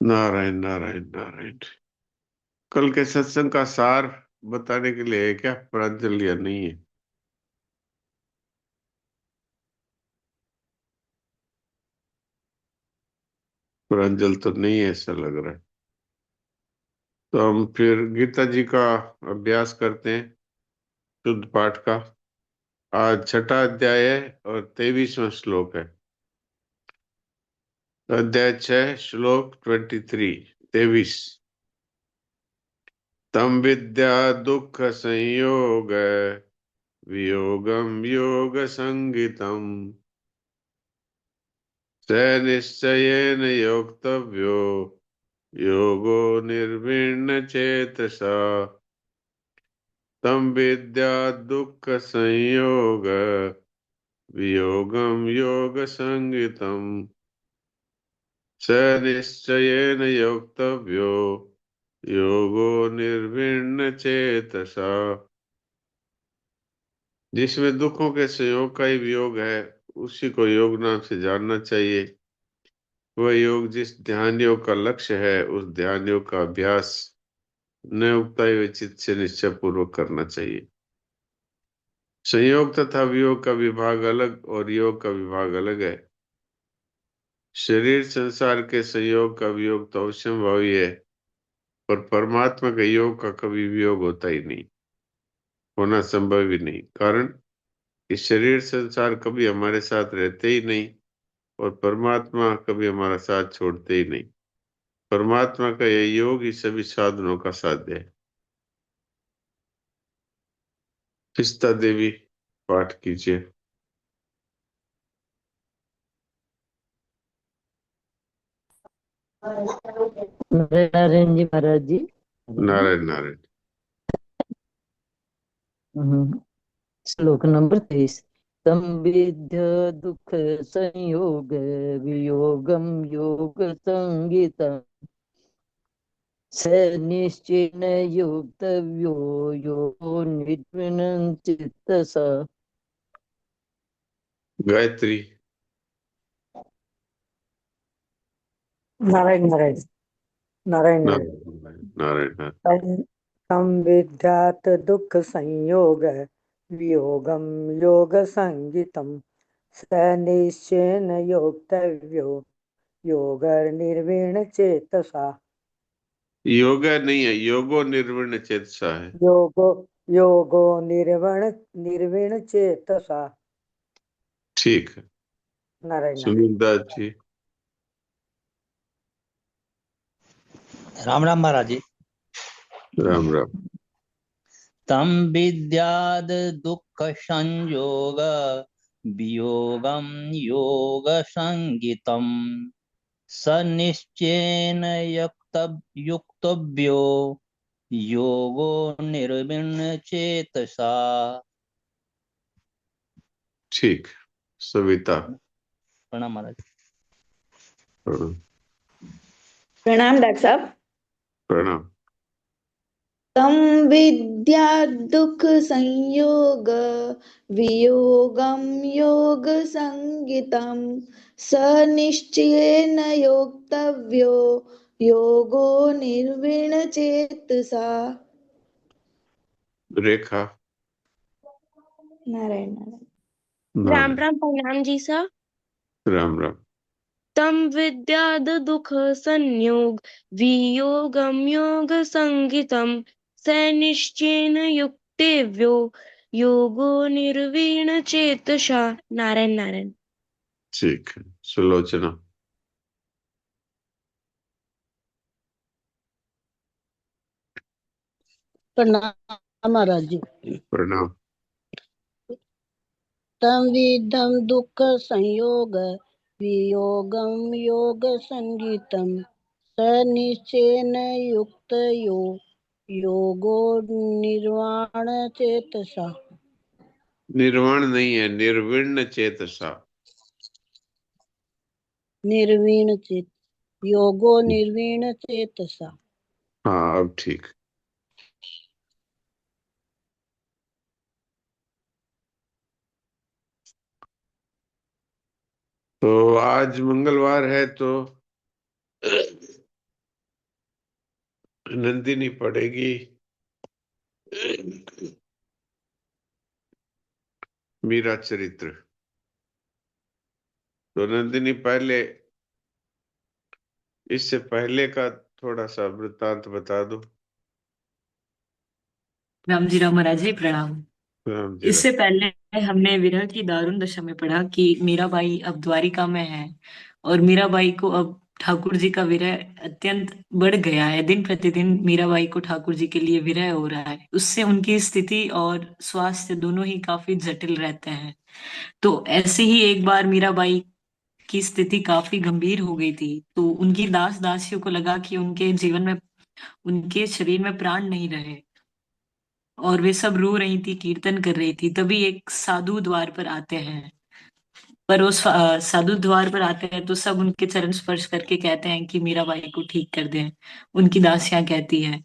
नारायण नारायण नारायण। कल के सत्संग का सार बताने के लिए है क्या प्रांजल या नहीं है? प्रांजल तो नहीं है ऐसा लग रहा है। तो हम फिर गीता जी का अभ्यास करते हैं, शुद्ध पाठ का। आज छठा अध्याय है और 23वां श्लोक है। अध्याय 6 श्लोक 23। 23। तम विद्या दुख संयोग वियोगम योग संगितम स निश्चयेन योक्तव्यो योगो निर्विण्ण चेतसा। तम विद्या दुख संयोग वियोगम योग संगितम स निश्चयेन योक्तव्यो योगो निर्विण्ण चेतसा। जिसमें दुखों के संयोग का ही वियोग है उसी को योग नाम से जानना चाहिए। वह योग जिस ध्यान योग का लक्ष्य है उस ध्यान योग का अभ्यास न उगताई हुए चित्त से निश्चय पूर्वक करना चाहिए। संयोग तथा वियोग का विभाग अलग और योग का विभाग अलग है। शरीर संसार के संयोग का वियोग तो अवश्यंभावी है, पर परमात्मा के योग का कभी वियोग होता ही नहीं, होना संभव ही नहीं। कारण कि शरीर संसार कभी हमारे साथ रहते ही नहीं और परमात्मा कभी हमारा साथ छोड़ते ही नहीं। परमात्मा का यह योग ही सभी साधनों का साध्य है। फिस्ता देवी पाठ कीजिए। नारायण जी महाराज जी। नारायण नारायण। श्लोक नंबर 23। तम विद्य दुख संयोग वियोगम योग संगीतम स निश्चयेन योक्तव्यो यो निर्विण्ण चित्तसा। गायत्री। नारायण नारायण नारायण नारायण। नारायण नारायण। तम विद्यात दुख संयोग वियोगम योग संगितम स निश्चयेन योक्तव्यो योगर निर्विण चेतसा। योग नहीं है, योगो निर्विण्ण चेतसा है। योगो योगो निर्वण निर्विण चेतसा। ठीक है। नारायण नारायण। सुनील दास जी। राम राम महाराज जी। राम राम। तम विद्याद दुख संयोग वियोगम योग संगितम स निश्चयेन युक्तव्यो योगो निर्विण्ण चेतसा। ठीक। सविता। प्रणाम महाराज। प्रणाम। प्रणाम डॉक्टर साहब। प्रणाम। तम विद्या दुख संयोग वियोगम योग संगितम स निश्चयेन योक्तव्यो योगो निर्विण चेतसा। रेखा। नारायण नारायण। राम नारायण। राम प्रणाम जी सर। राम राम। तम विद्याद दुख संयोग वियोगम योग संगितम स निश्चयेन युक्तव्यो योगो निर्वीण चेतसा। नारायण नारायण। ठीक है। सुलोचना। प्रणाम महाराज जी। प्रणाम। तम विदम दुख संयोग वियोगम योग संगीतम स निश्चयेन युक्त योगो निर्वाण चेतसा। निर्वाण नहीं है, निर्विण्ण चेतसा। निर्वीण चेत योगो निर्वीण चेतसा। हाँ अब ठीक। तो आज मंगलवार है तो नंदिनी पढ़ेगी मीरा चरित्र। तो नंदिनी पहले, इससे पहले का थोड़ा सा वृत्तांत बता दो। राम जी, राम महाराज जी, प्रणाम। राम जी इससे राम। पहले हमने विरह की दारुण दशा में पढ़ा कि मीराबाई अब द्वारिका में है और मीराबाई को अब ठाकुर जी का विरह अत्यंत बढ़ गया है। दिन प्रतिदिन मीराबाई को ठाकुर जी के लिए विरह हो रहा है। उससे उनकी स्थिति और स्वास्थ्य दोनों ही काफी जटिल रहते हैं। तो ऐसे ही एक बार मीराबाई की स्थिति काफी गंभीर हो गई थी। तो उनकी दास दासियों को लगा कि उनके जीवन में, उनके शरीर में प्राण नहीं रहे और वे सब रो रही थी, कीर्तन कर रही थी। तभी एक साधु द्वार पर आते हैं। पर उस साधु द्वार पर आते हैं तो सब उनके चरण स्पर्श करके कहते हैं कि मीराबाई को ठीक कर दें। उनकी दासियां कहती है।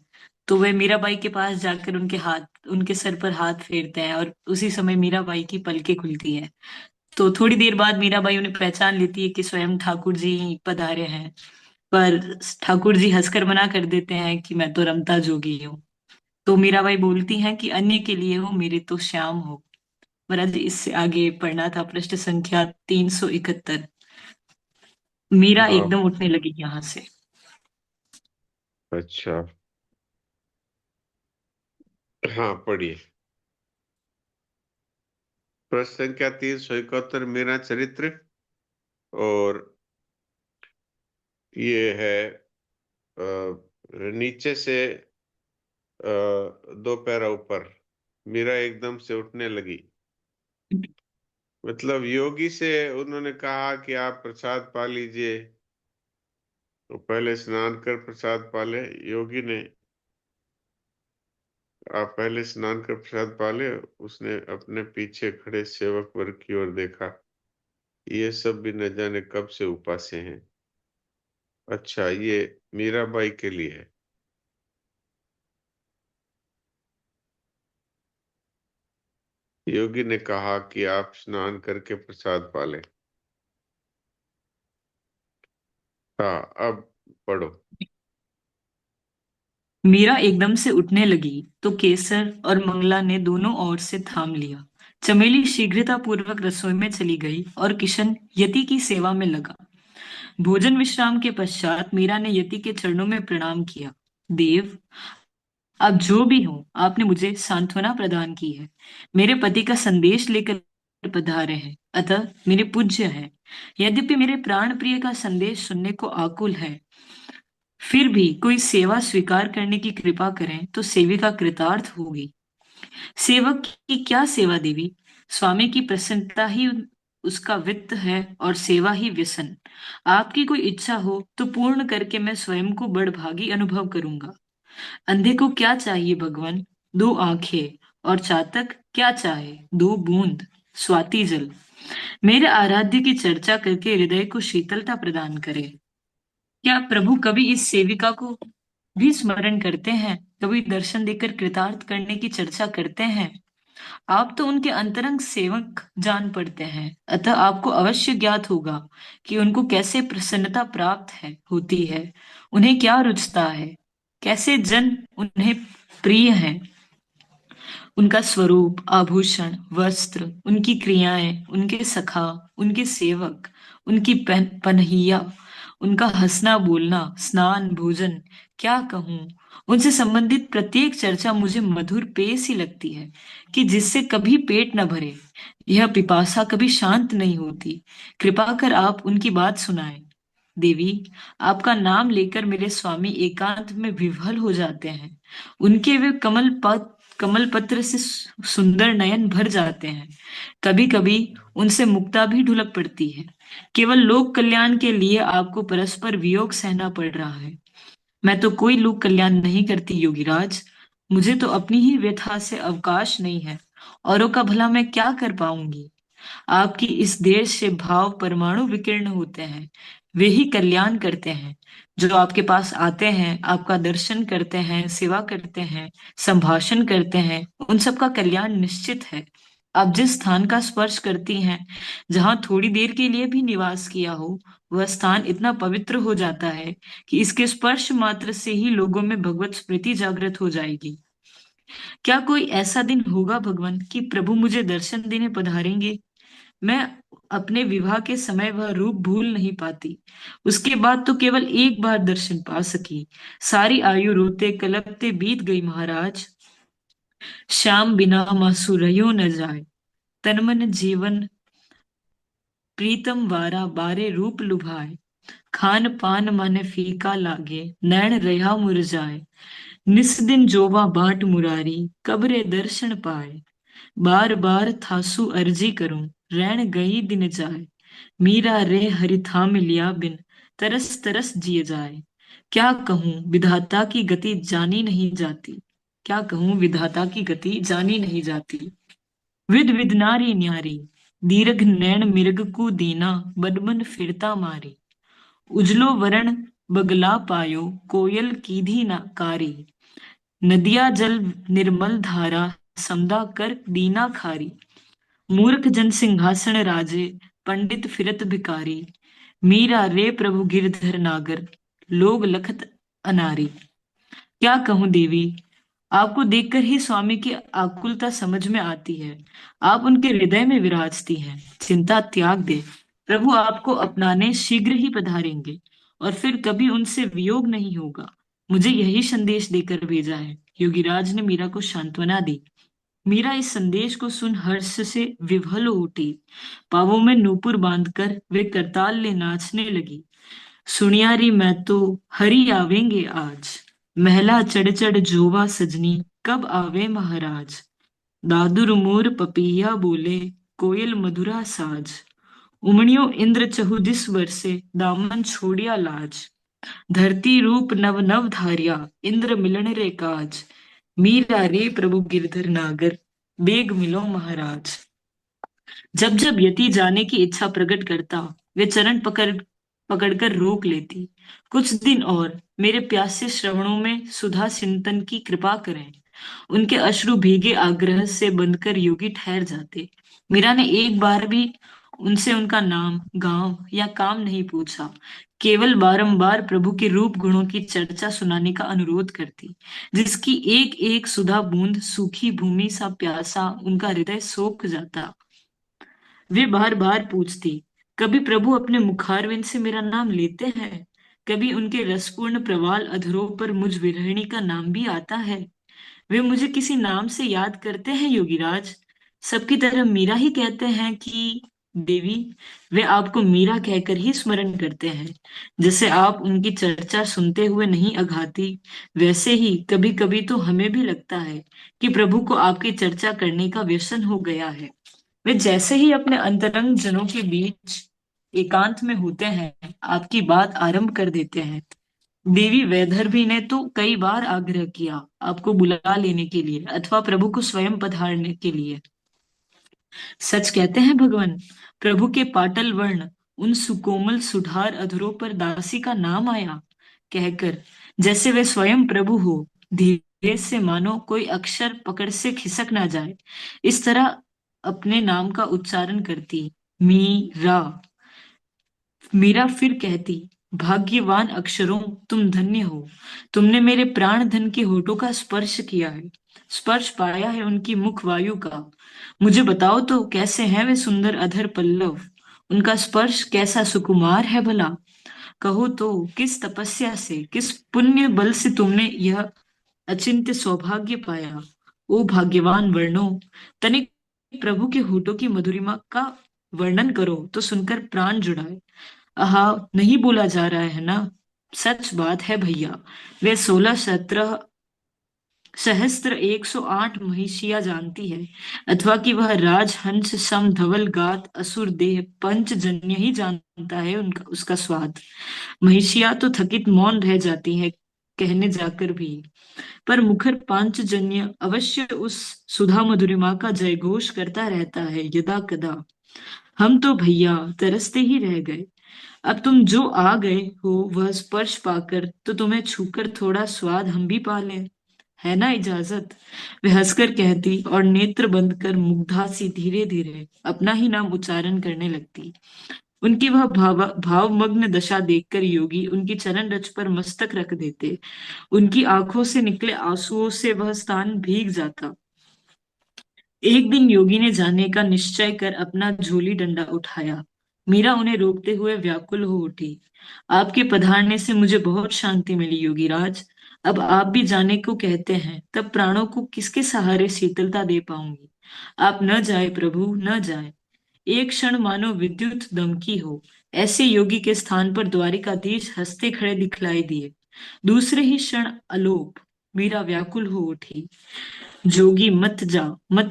तो वे मीराबाई के पास जाकर उनके सर पर हाथ फेरते हैं और उसी समय मीराबाई की पलकें खुलती है। तो थोड़ी देर बाद मीराबाई उन्हें पहचान लेती है कि स्वयं ठाकुर जी ही पधारे हैं। पर ठाकुर जी हंसकर मना कर देते हैं कि मैं तो रमता जोगी हूँ। तो मीराबाई बोलती हैं कि अन्य के लिए हो, मेरे तो श्याम हो। महाराज जी, इससे आगे पढ़ना था पृष्ठ संख्या 371। मीरा हाँ, एकदम उठने लगी यहाँ से। अच्छा, हाँ पढ़िए। प्रश्न संख्या 371 मेरा चरित्र। और ये है नीचे से दो पैरा ऊपर। मीरा एकदम से उठने लगी। मतलब योगी से उन्होंने कहा कि आप प्रसाद पा लीजिए, तो पहले स्नान कर प्रसाद पा ले। योगी ने, आप पहले स्नान कर प्रसाद पा ले। उसने अपने पीछे खड़े सेवक वर्ग की ओर देखा। ये सब भी न जाने कब से उपासे हैं। अच्छा, ये मीराबाई के लिए है। योगी ने कहा कि आप स्नान करके प्रसाद पा लें। हाँ, अब पढ़ो। मीरा एकदम से उठने लगी तो केसर और मंगला ने दोनों ओर से थाम लिया। चमेली शीघ्रता पूर्वक रसोई में चली गई और किशन यति की सेवा में लगा। भोजन विश्राम के पश्चात मीरा ने यति के चरणों में प्रणाम किया। देव, आप जो भी हो, आपने मुझे सांत्वना प्रदान की है। मेरे पति का संदेश लेकर पधारे हैं, अतः मेरे पूज्य है। यद्यपि मेरे प्राण प्रिय का संदेश सुनने को आकुल है, फिर भी कोई सेवा स्वीकार करने की कृपा करें तो सेविका कृतार्थ होगी। सेवक की क्या सेवा देवी? स्वामी की प्रसन्नता ही उसका वित्त है और सेवा ही व्यसन। आपकी कोई इच्छा हो तो पूर्ण करके मैं स्वयं को बड़भागी अनुभव करूंगा। अंधे को क्या चाहिए भगवान? दो आंखें। और चातक क्या चाहे? दो बूंद स्वाति जल। मेरे आराध्य की चर्चा करके हृदय को शीतलता प्रदान करे। क्या प्रभु कभी इस सेविका को भी स्मरण करते हैं? कभी दर्शन देकर कृतार्थ करने की चर्चा करते हैं? आप तो उनके अंतरंग सेवक जान पड़ते हैं, अतः आपको अवश्य ज्ञात होगा कि उनको कैसे प्रसन्नता प्राप्त है होती है, उन्हें क्या रुचता है, कैसे जन उन्हें प्रिय हैं। उनका स्वरूप, आभूषण, वस्त्र, उनकी क्रियाएं, उनके सखा, उनके सेवक, उनकी पनहिया, उनका हंसना बोलना, स्नान भोजन, क्या कहूँ। उनसे संबंधित प्रत्येक चर्चा मुझे मधुर पेय सी लगती है कि जिससे कभी पेट न भरे। यह पिपासा कभी शांत नहीं होती। कृपा कर आप उनकी बात सुनाएं। देवी, आपका नाम लेकर मेरे स्वामी एकांत में विह्वल हो जाते हैं। उनके वे कमल पत्र से सुंदर नयन भर जाते हैं। कभी कभी उनसे मुक्ता भी ढुलक पड़ती है। केवल लोक कल्याण के लिए आपको परस्पर वियोग सहना पड़ रहा है। मैं तो कोई लोक कल्याण नहीं करती योगीराज। मुझे तो अपनी ही व्यथा से अवकाश नहीं है। औरों का भला मैं क्या कर पाऊंगी? आपकी इस देश से भाव परमाणु विकीर्ण होते हैं, वे ही कल्याण करते हैं। जो आपके पास आते हैं, आपका दर्शन करते हैं, सेवा करते हैं, संभाषण करते हैं, उन सबका कल्याण निश्चित है। आप जिस स्थान का स्पर्श करती हैं, जहां थोड़ी देर के लिए भी निवास किया हो, वह स्थान इतना पवित्र हो जाता है कि इसके स्पर्श मात्र से ही लोगों में भगवत स्मृति जागृत हो जाएगी। क्या कोई ऐसा दिन होगा भगवान कि प्रभु मुझे दर्शन देने पधारेंगे? मैं अपने विवाह के समय वह रूप भूल नहीं पाती। उसके बाद तो केवल एक बार दर्शन पा सकी। सारी आयु रोते कलपते बीत गई महाराज। श्याम बिना मासु रहियो न जाए, तन मन जीवन प्रीतम वारा बारे रूप लुभाए। खान पान मन फीका लागे, नैन रहा मुरझाए। निस दिन जोवा बाट मुरारी, कबरे दर्शन पाए। बार बार थासु अर्जी करूं, रैन गई दिन जाए। मीरा रे हरि थाम लिया बिन, तरस तरस जिए जाए। क्या कहूं विधाता की गति जानी नहीं जाती। क्या कहूं विधाता की गति जानी नहीं जाती। विद विद नारी न्यारी, दीर्घ नैन मिर्ग को दीना, बदमन फिरता मारी। उजलो वरण बगला पायो, कोयल कीधी नाकारी। नदिया जल निर्मल धारा, समदा कर दीना खारी। मूर्ख जन सिंहासन राजे, पंडित फिरत भिकारी। मीरा रे प्रभु गिरधर नागर, लोग लखत अनारी। क्या कहूं देवी, आपको देखकर ही स्वामी की आकुलता समझ में आती है। आप उनके हृदय में विराजती हैं। चिंता त्याग दे, प्रभु आपको अपनाने शीघ्र ही पधारेंगे और फिर कभी उनसे वियोग नहीं होगा। मुझे यही संदेश देकर भेजा है। योगीराज ने मीरा को सांत्वना दी। मीरा इस संदेश को सुन हर्ष से विह्वल हो उठी। पावों में नूपुर बांधकर वे करताल ले नाचने लगी। सुनियारी मैं तो हरि आवेंगे आज, महला चढ़ चढ़ जोवा सजनी, कब आवे महाराज। दादुर मोर पपीहा बोले, कोयल मधुरा साज। उमड़ियो इंद्र चहु दिस बरसे, दामन छोड़िया लाज। धरती रूप नव नव धारिया, इंद्र मिलन रे काज। मीरा रे प्रभु गिरधर नागर, बेग मिलो महाराज। जब जब यति जाने की इच्छा प्रकट करता, वे चरण पकड़कर रोक लेती। कुछ दिन और मेरे प्यासे श्रवणों में सुधा चिंतन की कृपा करें। उनके अश्रु भीगे आग्रह से बंधकर योगी ठहर जाते। मीरा ने एक बार भी उनसे उनका नाम, गांव या काम नहीं पूछा। केवल बारंबार प्रभु के रूप गुणों की चर्चा सुनाने का अनुरोध करती, जिसकी एक एक सुधा बूंद सूखी भूमि सा प्यासा उनका हृदय सोख जाता। वे बार बार पूछती, कभी प्रभु अपने मुखारविंद से मेरा नाम लेते हैं? कभी उनके रसपूर्ण प्रवाल अधरों पर मुझ विरहिणी का नाम भी आता है? वे मुझे किसी नाम से याद करते हैं योगीराज? सबकी तरह मीरा ही कहते हैं कि देवी? वे आपको मीरा कहकर ही स्मरण करते हैं। जैसे आप उनकी चर्चा सुनते हुए नहीं अघाती, वैसे ही कभी कभी तो हमें भी लगता है कि प्रभु को आपकी चर्चा करने का व्यसन हो गया है। वे जैसे ही अपने अंतरंग जनों के बीच एकांत में होते हैं, आपकी बात आरंभ कर देते हैं। देवी वैदर्भी ने तो कई बार आग्रह किया आपको बुला लेने के लिए अथवा प्रभु को स्वयं पधारने के लिए। सच कहते हैं भगवान, प्रभु के पाटल वर्ण उन सुकोमल सुधार अधरों पर दासी का नाम आया, कहकर जैसे वे स्वयं प्रभु हो। धीरे से मानो कोई अक्षर पकड़ से खिसक ना जाए, इस तरह अपने नाम का उच्चारण करती। मीरा। मीरा फिर कहती, भाग्यवान अक्षरों, तुम धन्य हो। तुमने मेरे प्राण धन के होठों का स्पर्श किया है, स्पर्श पाया है उनकी मुख वायु का। मुझे बताओ तो कैसे हैं वे सुंदर अधर पल्लव? उनका स्पर्श कैसा सुकुमार है भला? कहो तो किस तपस्या से, किस पुण्य बल से तुमने यह अचिंत्य सौभाग्य पाया? ओ भाग्यवान वर्णो, तनिक प्रभु के होठों की मधुरिमा का वर्णन करो तो सुनकर प्राण जुड़ाए। आहा, नहीं बोला जा रहा है ना? सच बात है भैया, वे 16-17 सहस्त्र 108 महिषिया जानती है, अथवा कि वह राजहंस सम धवल गात असुर देह पंचजन्य ही जानता है उनका उसका स्वाद। महिषिया तो थकित मौन रह जाती है कहने जाकर भी, पर मुखर पांचजन्य अवश्य उस सुधा मधुरिमा का जयघोष करता रहता है यदा कदा। हम तो भैया तरसते ही रह गए। अब तुम जो आ गए हो वह स्पर्श पाकर, तो तुम्हें छूकर थोड़ा स्वाद हम भी पा लें। है ना इजाजत? वह हंसकर कहती और नेत्र बंद कर मुग्धा सी धीरे धीरे अपना ही नाम उच्चारण करने लगती। उनकी वह भावमग्न दशा देखकर योगी उनकी चरण रज पर मस्तक रख देते। उनकी आंखों से निकले आंसुओं से वह स्थान भीग जाता। एक दिन योगी ने जाने का निश्चय कर अपना झोली डंडा उठाया। मीरा उन्हें रोकते हुए व्याकुल हो उठी। आपके पधारने से मुझे बहुत शांति मिली योगीराज। अब आप भी जाने को कहते हैं, तब प्राणों को किसके सहारे शीतलता दे पाऊंगी। आप न जाए प्रभु, न जाए। एक क्षण मानो विद्युत दमकी हो, ऐसे योगी के स्थान पर द्वारिकाधीश हंसते खड़े दिखलाई दिए। दूसरे ही क्षण अलोप। मीरा व्याकुल हो उठी। जोगी मत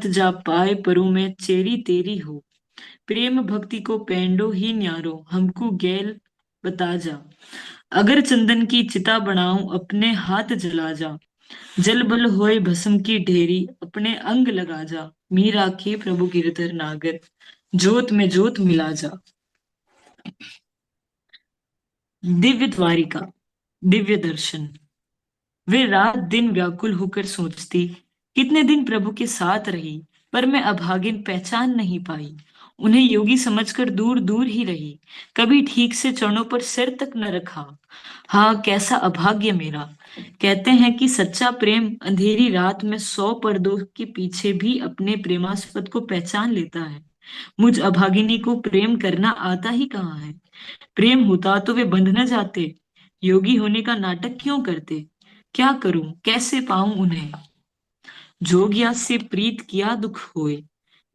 जा पाए परु में चेरी तेरी हो। प्रेम भक्ति को पेंडो ही न्यारो, हमको गैल बता जा। अगर चंदन की चिता बनाऊं, अपने हाथ जला जा। जल बल होए भस्म की ढेरी, अपने अंग लगा जा। मीरा के प्रभु गिरधर नागर, जोत में जोत मिला जा। दिव्य द्वारिका, दिव्य दर्शन। वे रात दिन व्याकुल होकर सोचती, कितने दिन प्रभु के साथ रही, पर मैं अभागिन पहचान नहीं पाई। उन्हें योगी समझकर दूर दूर ही रही, कभी ठीक से चरणों पर सिर तक न रखा। हाँ, कैसा अभाग्य मेरा। कहते हैं कि सच्चा प्रेम अंधेरी रात में 100 पर्दों के पीछे भी अपने प्रेमास्पद को पहचान लेता है। मुझ अभागिनी को प्रेम करना आता ही कहाँ है। प्रेम होता तो वे बंध न जाते, योगी होने का नाटक क्यों करते। क्या करूं, कैसे पाऊं उन्हें। जोगिया से प्रीत किया दुख होए,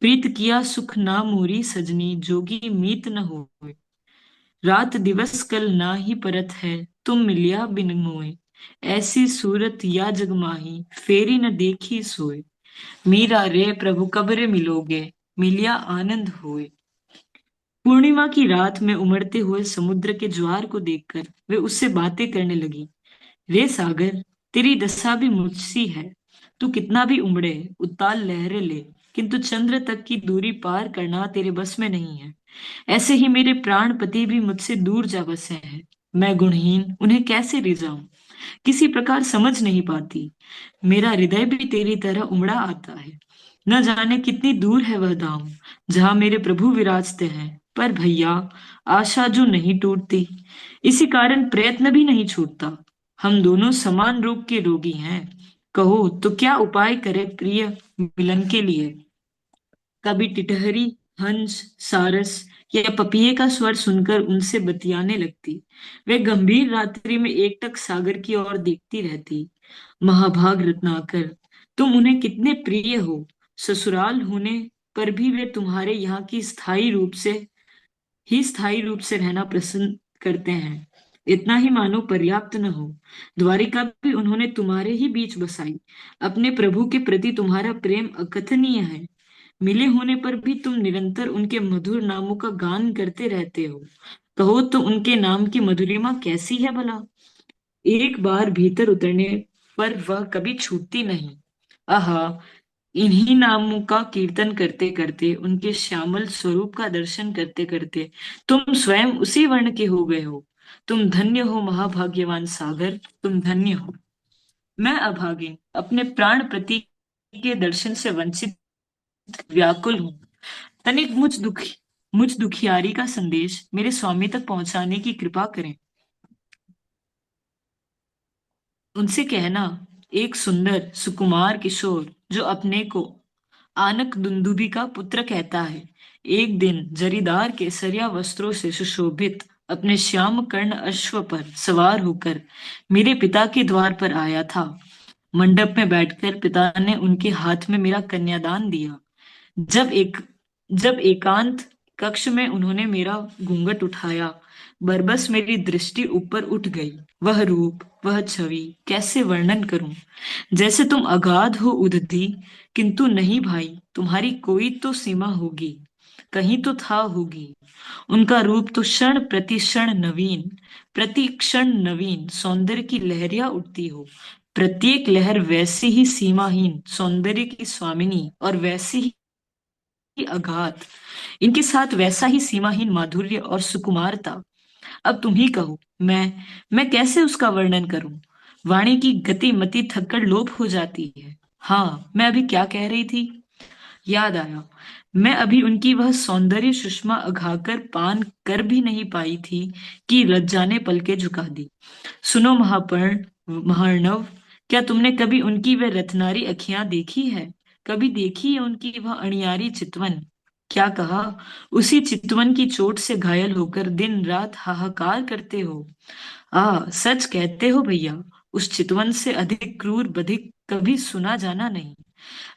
प्रीत किया सुख ना मोरी सजनी, जोगी मीत न होए। रात दिवस कल ना ही परत है, तुम मिलिया बिन मोए। ऐसी सूरत या जगमाही, फेरी न देखी सोए। मीरा रे प्रभु कब रे मिलोगे, मिलिया आनंद होए। पूर्णिमा की रात में उमड़ते हुए समुद्र के ज्वार को देखकर वे उससे बातें करने लगी। रे सागर, तेरी दशा भी मुझसी है। तू कितना भी उमड़े, उताल लहरें ले, किंतु चंद्र तक की दूरी पार करना तेरे बस में नहीं है। ऐसे ही मेरे प्राण पति भी मुझसे दूर जा बसे हैं। मैं गुणहीन उन्हें कैसे रिझाऊं, किसी प्रकार समझ नहीं पाती। मेरा हृदय भी तेरी तरह उमड़ा आता है। न जाने कितनी दूर है वह धाम जहां मेरे प्रभु विराजते हैं। पर भैया, आशा जो नहीं टूटती, इसी कारण प्रयत्न भी नहीं छूटता। हम दोनों समान रोग के रोगी हैं। कहो तो क्या उपाय करे प्रिय मिलन के लिए। कभी टिटहरी, हंस, सारस या पपीहे का स्वर सुनकर उनसे बतियाने लगती। वे गंभीर रात्रि में एकटक सागर की ओर देखती रहती। महाभाग रत्नाकर, तुम उन्हें कितने प्रिय हो। ससुराल होने पर भी वे तुम्हारे यहाँ की स्थायी रूप से रहना पसंद करते हैं। इतना ही मानो पर्याप्त न हो, द्वारिका भी उन्होंने तुम्हारे ही बीच बसाई। अपने प्रभु के प्रति तुम्हारा प्रेम अकथनीय है। मिले होने पर भी तुम निरंतर उनके मधुर नामों का गान करते रहते हो। कहो तो उनके नाम की मधुरिमा कैसी है भला। एक बार भीतर उतरने पर वह कभी छूटती नहीं। आहा, इन्हीं नामों का कीर्तन करते करते, उनके श्यामल स्वरूप का दर्शन करते करते तुम स्वयं उसी वर्ण के हो गए हो। तुम धन्य हो महाभाग्यवान सागर, तुम धन्य हो। मैं अभागिन, अपने प्राण प्रति के दर्शन से वंचित व्याकुल हूँ। तनिक मुझ दुखियारी का संदेश मेरे स्वामी तक पहुंचाने की कृपा करें। उनसे कहना, एक सुंदर सुकुमार किशोर जो अपने को आनक दुंदुभी का पुत्र कहता है, एक दिन जरीदार केसरिया वस्त्रों से सुशोभित अपने श्याम कर्ण अश्व पर सवार होकर मेरे पिता के द्वार पर आया था। मंडप में बैठकर पिता ने उनके हाथ में मेरा कन्यादान दिया। जब एकांत कक्ष में उन्होंने मेरा घूंघट उठाया, बरबस मेरी दृष्टि ऊपर उठ गई। वह रूप, वह छवि कैसे वर्णन करूं। जैसे तुम अगाध हो उदधि, किंतु नहीं भाई, तुम्हारी कोई तो सीमा होगी, कहीं तो था होगी। उनका रूप तो क्षण प्रति क्षण नवीन, प्रति क्षण नवीन सौंदर्य की लहरियां उठती हो। प्रत्येक लहर वैसी ही सीमाहीन सौंदर्य की स्वामिनी और वैसी ही अगाध, इनके साथ वैसा ही सीमाहीन माधुर्य और सुकुमारता। अब तुम ही कहो, मैं कैसे उसका वर्णन करूं। वाणी की गति मति थककर लोप हो जाती है। हाँ, मैं अभी क्या कह रही थी, याद आया। मैं अभी उनकी वह सौंदर्य सुषमा अघाकर पान कर भी नहीं पाई थी कि लज्जा ने पलके झुका दी। सुनो महार्णव, क्या तुमने कभी उनकी वह रत्नारी अखियां देखी है? कभी देखी है उनकी वह अणियारी चितवन? क्या कहा, उसी चितवन की चोट से घायल होकर दिन रात हाहाकार करते हो। सच कहते हो भैया, उस चितवन से अधिक क्रूर बधिक कभी सुना जाना नहीं।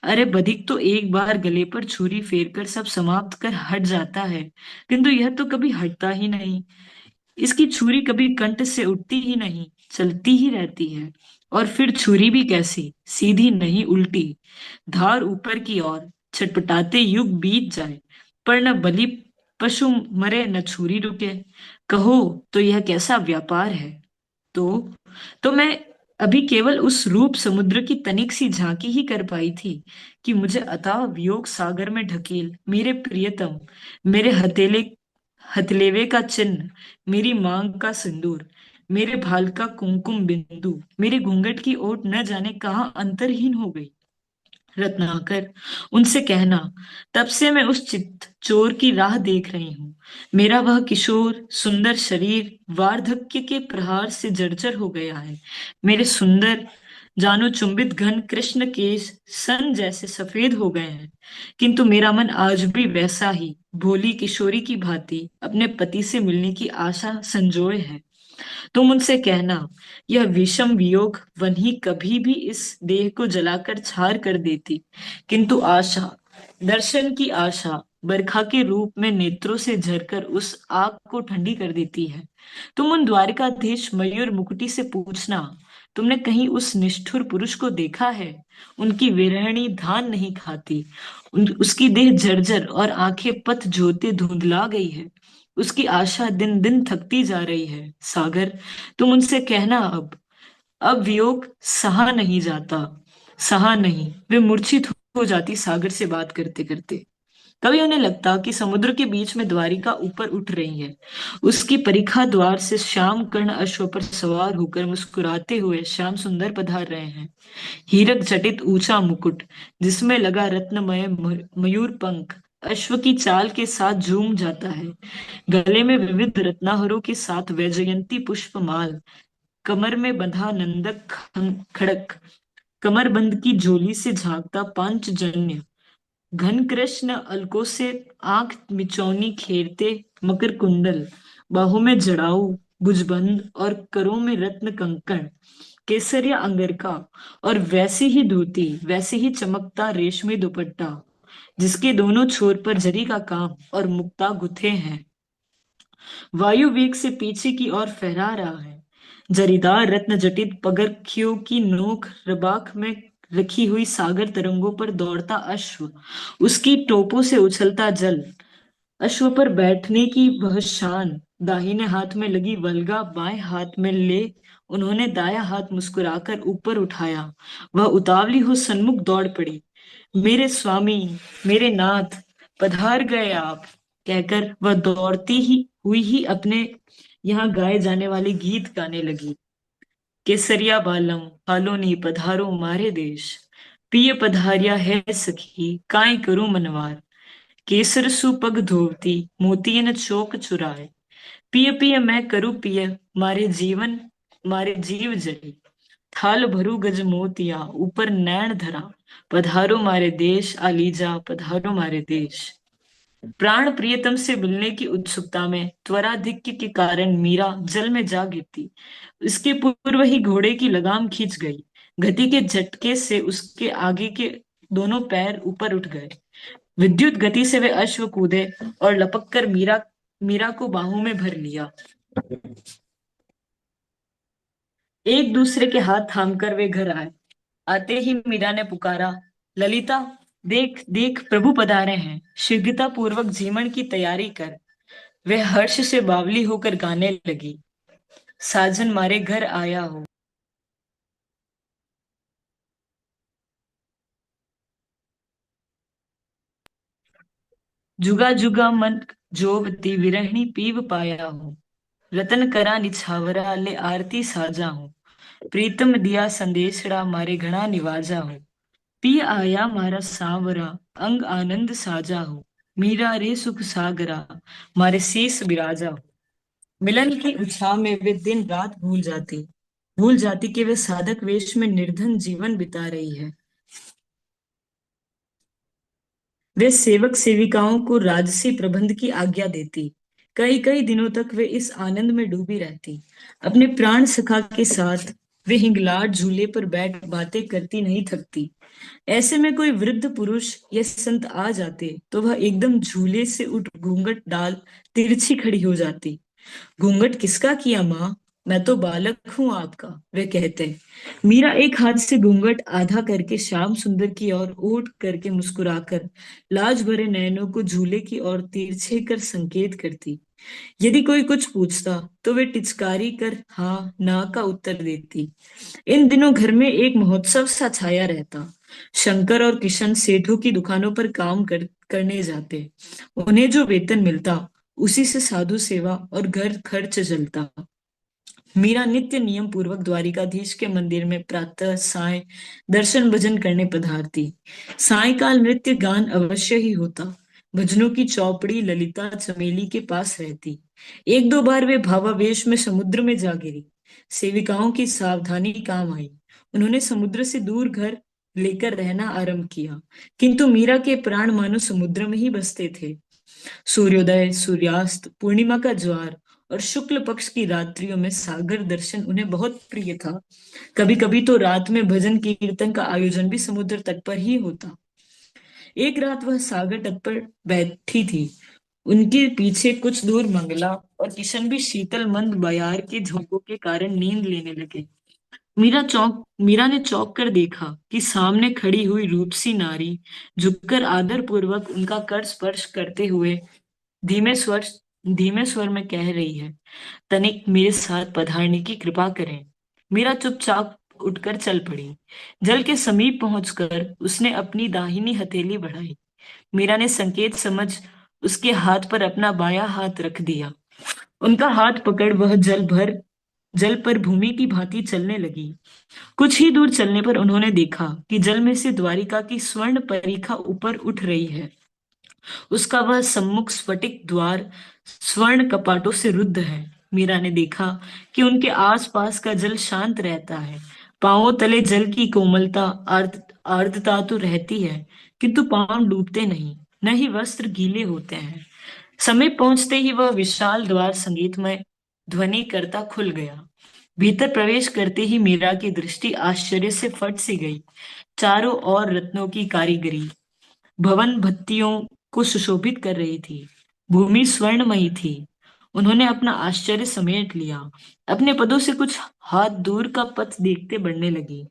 अरे बधिक तो एक बार गले पर छुरी फेरकर सब समाप्त कर हट जाता है, किंतु यह तो कभी हटता ही नहीं। इसकी छुरी कभी कंठ से उठती ही नहीं, चलती ही रहती है। और फिर छुरी भी कैसी, सीधी नहीं उल्टी, धार ऊपर की ओर, छटपटाते युग बीत जाए पर न बलि पशु मरे न छुरी रुके। कहो तो यह कैसा व्यापार है। तो तो मैं अभी केवल उस रूप समुद्र की तनिक सी झांकी ही कर पाई थी कि मुझे अथाह वियोग सागर में ढकेल मेरे प्रियतम, मेरे हथेलेवे का चिन्ह, मेरी मांग का सिंदूर, मेरे भाल का कुमकुम बिंदु, मेरे घूंघट की ओट न जाने कहाँ अंतरहीन हो गई। रत्नाकर, उनसे कहना, तब से मैं उस चित चोर की राह देख रही हूँ। मेरा वह किशोर सुंदर शरीर वार्धक्य के प्रहार से जर्जर हो गया है। मेरे सुंदर जानो चुंबित घन कृष्ण केश सन जैसे सफेद हो गए हैं, किंतु मेरा मन आज भी वैसा ही भोली किशोरी की भांति अपने पति से मिलने की आशा संजोए है। तुम उनसे कहना, यह विषम वियोग वन्ही कभी भी इस देह को जलाकर छार कर देती, किंतु आशा, दर्शन की आशा बरखा के रूप में नेत्रों से झरकर उस आग को ठंडी कर देती है। तुम उन द्वारकाधीश मयूर मुकुटी से पूछना, तुमने कहीं उस निष्ठुर पुरुष को देखा है? उनकी विरहणी धान नहीं खाती, उसकी देह जर्जर और आंखें पथ जोते धुंधला गई है। उसकी आशा दिन दिन थकती जा रही है। सागर, तुम उनसे कहना, अब वियोग सहा नहीं जाता, सहा नहीं। वे मूर्छित हो जाती सागर से बात करते करते। कभी उन्हें लगता कि समुद्र के बीच में द्वारिका ऊपर उठ रही है। उसकी परिखा द्वार से श्याम कर्ण अश्व पर सवार होकर मुस्कुराते हुए श्याम सुंदर पधार रहे हैं। हीरक जटित ऊंचा मुकुट, जिसमें लगा रत्नमय मयूर पंख, अश्व की चाल के साथ झूम जाता है। गले में विविध रत्नाहरों के साथ वैजयंती पुष्पमाल, कमर में बंधा नंदक खड़क, कमरबंद की झोली से झांकता पांचजन्य, घन कृष्ण अलकों से आंख मिचौनी खेरते मकर कुंडल, बाहों में जड़ाऊ भुजबंद और करों में रत्न कंकण, केसरिया अंगरका, और वैसी ही धोती, वैसे ही चमकता रेशमी दुपट्टा, जिसके दोनों छोर पर जरी का काम और मुक्ता गुथे हैं, वायु वेग से पीछे की ओर फहरा रहा है। जरीदार रत्न जटित पगरखियों की नोक रबाक में रखी हुई सागर तरंगों पर दौड़ता अश्व, उसकी टोपों से उछलता जल, अश्व पर बैठने की वह शान, दाहिने हाथ में लगी वल्गा बाएं हाथ में ले उन्होंने दाया हाथ मुस्कुराकर ऊपर उठाया। वह उतावली हो सन्मुख दौड़ पड़ी। मेरे स्वामी, मेरे नाथ, पधार गए आप, कहकर वह दौड़ती ही हुई ही अपने यहाँ गाए जाने वाले गीत गाने लगी। केसरिया बालम हालो नी पधारो मारे देश, पिय पधारिया है सखी काय करूं मनवार, केसर सुपग धोवती मोतियन चौक चुराए, पिय पिय मैं करूं पिय मारे जीवन मारे जीव जरी, थाल भरू गज मोतिया ऊपर नैन धरा, पधारो मारे देश आलीजा पधारो मारे देश। प्राण प्रियतम से मिलने की उत्सुकता में त्वराधिक्य के कारण मीरा जल में जा गिरती। इसके पूर्व ही घोड़े की लगाम खींच गई। गति के झटके से उसके आगे के दोनों पैर ऊपर उठ गए। विद्युत गति से वे अश्व कूदे और लपक कर मीरा मीरा को बाहों में भर लिया। एक दूसरे के हाथ थामकर वे घर आए। आते ही मीरा ने पुकारा, ललिता, देख देख प्रभु पधारे हैं, शीघ्रता पूर्वक जीवन की तैयारी कर। वे हर्ष से बावली होकर गाने लगी, साजन मारे घर आया हो। जुगा जुगा मन जोवती विरहिणी पीव पाया हो, रतन करा निछावरा ले आरती साजा हो। प्रीतम दिया संदेशड़ा मारे घना निवाजा हो। पी आया मारा सांवरा अंग आनंद साजा हो। मीरा रे सुख सागरा मारे शीस बिराजा हो। मिलन की उत्साह में वे दिन रात भूल जाती कि वे साधक वेश में निर्धन जीवन बिता रही है। वे सेवक सेविकाओं को राजसी प्रबंध की आज्ञा देती। कई कई दिनों तक वे इस आनंद में डूबी रहती। अपने प्राण सखा के साथ वे हिंगलाट झूले पर बैठ बातें करती नहीं थकती। ऐसे में कोई वृद्ध पुरुष या संत आ जाते तो वह एकदम झूले से उठ घूंघट डाल तिरछी खड़ी हो जाती। घूंघट किसका किया माँ, मैं तो बालक हूं आपका, वे कहते। मीरा एक हाथ से घूंघट आधा करके श्याम सुंदर की ओर ओट करके मुस्कुराकर लाज भरे नयनों को झूले की ओर तिरछे कर संकेत करती। यदि कोई कुछ पूछता तो वे टिचकारी कर हाँ ना का उत्तर देती। इन दिनों घर में एक महोत्सव सा छाया रहता। शंकर और किशन सेठों की दुकानों पर करने जाते। उन्हें जो वेतन मिलता उसी से साधु सेवा और घर खर्च चलता। मीरा नित्य नियम पूर्वक द्वारिकाधीश के मंदिर में प्रातः साय दर्शन भजन करने पधारती। सायकाल नृत्य गान अवश्य ही होता। भजनों की चौपड़ी ललिता चमेली के पास रहती। एक दो बार वे भावावेश में समुद्र में जा गिरी। सेविकाओं की सावधानी काम आई। उन्होंने समुद्र से दूर घर लेकर रहना आरंभ किया, किंतु मीरा के प्राण मानो समुद्र में ही बसते थे। सूर्योदय, सूर्यास्त, पूर्णिमा का ज्वार और शुक्ल पक्ष की रात्रियों में सागर दर्शन उन्हें बहुत प्रिय था। कभी कभी तो रात में भजन कीर्तन का आयोजन भी समुद्र तट पर ही होता। एक रात वह सागर तट पर बैठी थी। उनके पीछे कुछ दूर मंगला और किशन भी शीतल मंद बयार के झोंकों के कारण नींद लेने लगे। मीरा ने चौंक कर देखा कि सामने खड़ी हुई रूपसी नारी झुककर आदर पूर्वक उनका कर स्पर्श करते हुए धीमे स्वर धीमे स्वर में कह रही है, तनिक मेरे साथ पधारने की कृपा करें। मीरा चुपचाप उठकर चल पड़ी। जल के समीप पहुंचकर उसने अपनी दाहिनी हथेली बढ़ाई। मीरा ने संकेत समझ उसके हाथ पर अपना बायां हाथ रख दिया। उनका हाथ पकड़ वह जल पर भूमि की भांति चलने लगी। कुछ ही दूर चलने पर उन्होंने देखा कि जल में से द्वारिका की स्वर्ण परिखा ऊपर उठ रही है। उसका वह सम्मुख स्फटिक द्वार स्वर्ण कपाटों से रुद्ध है। मीरा ने देखा कि उनके आसपास का जल शांत रहता है। पांवों तले जल की कोमलता आर्द्रता तो रहती है, किंतु पांव डूबते नहीं, न ही वस्त्र गीले होते हैं। समीप पहुंचते ही वह विशाल द्वार संगीतमय ध्वनि करता खुल गया। भीतर प्रवेश करते ही मीरा की दृष्टि आश्चर्य से फट सी गई। चारों ओर रत्नों की कारीगरी भवन भत्तियों को सुशोभित कर रही थी। भूमि स्वर्णमयी थी। उन्होंने अपना आश्चर्य समेट लिया। अपने पदों से कुछ हाथ दूर का पथ देखते बढ़ने लगी।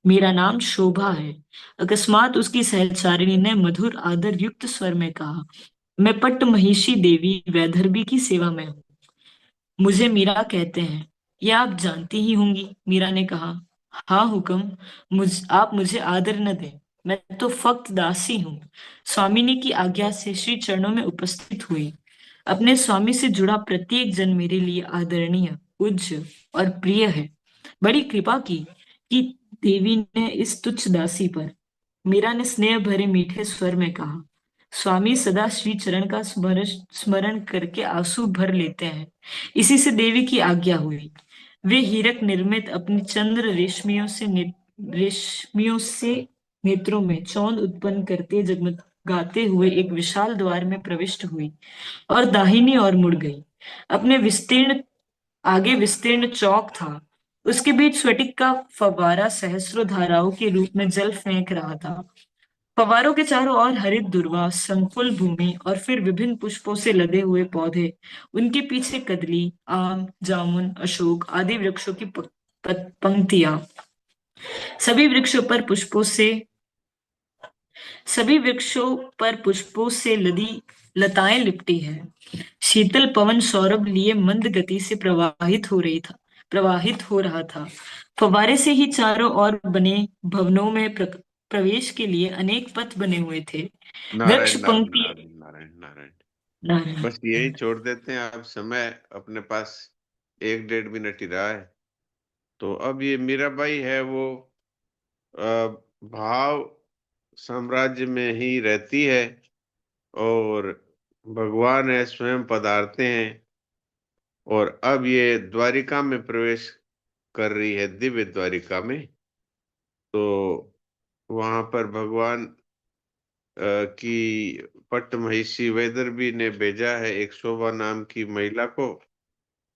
मेरा नाम शोभा है, अकस्मात उसकी सहचारिणी ने मधुर आदर युक्त स्वर में कहा। मैं पट्ट महिषी देवी वैदर्भी की सेवा में हूँ। मुझे मीरा कहते हैं, यह आप जानती ही होंगी, मीरा ने कहा। हाँ हुक्म, आप मुझे आदर न दें, मैं तो फक्त दासी हूँ। स्वामिनी की आज्ञा से श्री चरणों में उपस्थित हुई। अपने स्वामी से जुड़ा प्रत्येक जन मेरे लिए आदरणीय, पूज्य और प्रिय है। बड़ी कृपा की कि देवी ने इस तुच्छ दासी पर। मीरा ने स्नेह भरे मीठे स्वर में कहा। स्वामी सदा श्री चरण का स्मरण करके आंसू भर लेते हैं, इसी से देवी की आज्ञा हुई। वे हीरक निर्मित अपनी चंद्र रेशमियों से नेत्रों में चौंद उत्पन्न करते जगमगाते हुए एक विशाल द्वार में प्रविष्ट हुई और दाहिनी ओर मुड़ गई। अपने आगे विस्तीर्ण चौक था। उसके बीच स्फटिक का फव्वारा सहस्रों धाराओं के रूप में जल फेंक रहा था। फव्वारों के चारों ओर हरित दूर्वा, संकुल भूमि और फिर विभिन्न पुष्पों से लदे हुए पौधे। उनके पीछे कदली, आम, जामुन, अशोक आदि वृक्षों की पंक्तियां। सभी वृक्षों पर पुष्पों से लदी लताएं लिपटी है। शीतल पवन सौरभ लिए मंद गति से प्रवाहित हो रहा था। फव्वारे से ही चारों ओर बने भवनों में प्रवेश के लिए अनेक पथ बने हुए थे। वृक्ष नारायण नारायण पंक्ति नारायण नारायण नारायण। नारायण। बस यही छोड़ देते हैं। अब समय अपने पास 1-1.5 मिनट ही रहा है। तो अब ये मीराबाई है वो भाव साम्राज्य में ही रहती है और भगवान है स्वयं पधारते हैं और अब ये द्वारिका में प्रवेश कर रही है, दिव्य द्वारिका में। तो वहां पर भगवान की पट्ट महिषी वैदर्भी ने भेजा है एक शोभा नाम की महिला को,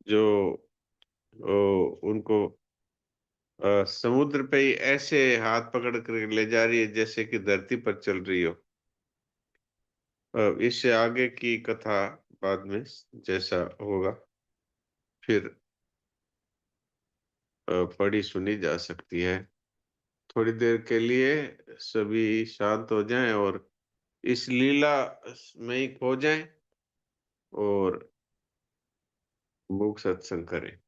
जो उनको समुद्र पे ही ऐसे हाथ पकड़ कर ले जा रही है जैसे कि धरती पर चल रही हो। इससे आगे की कथा बाद में जैसा होगा फिर पढ़ी सुनी जा सकती है। थोड़ी देर के लिए सभी शांत हो जाएं और इस लीला में ही खो जाएं और मूक सत्संग करें।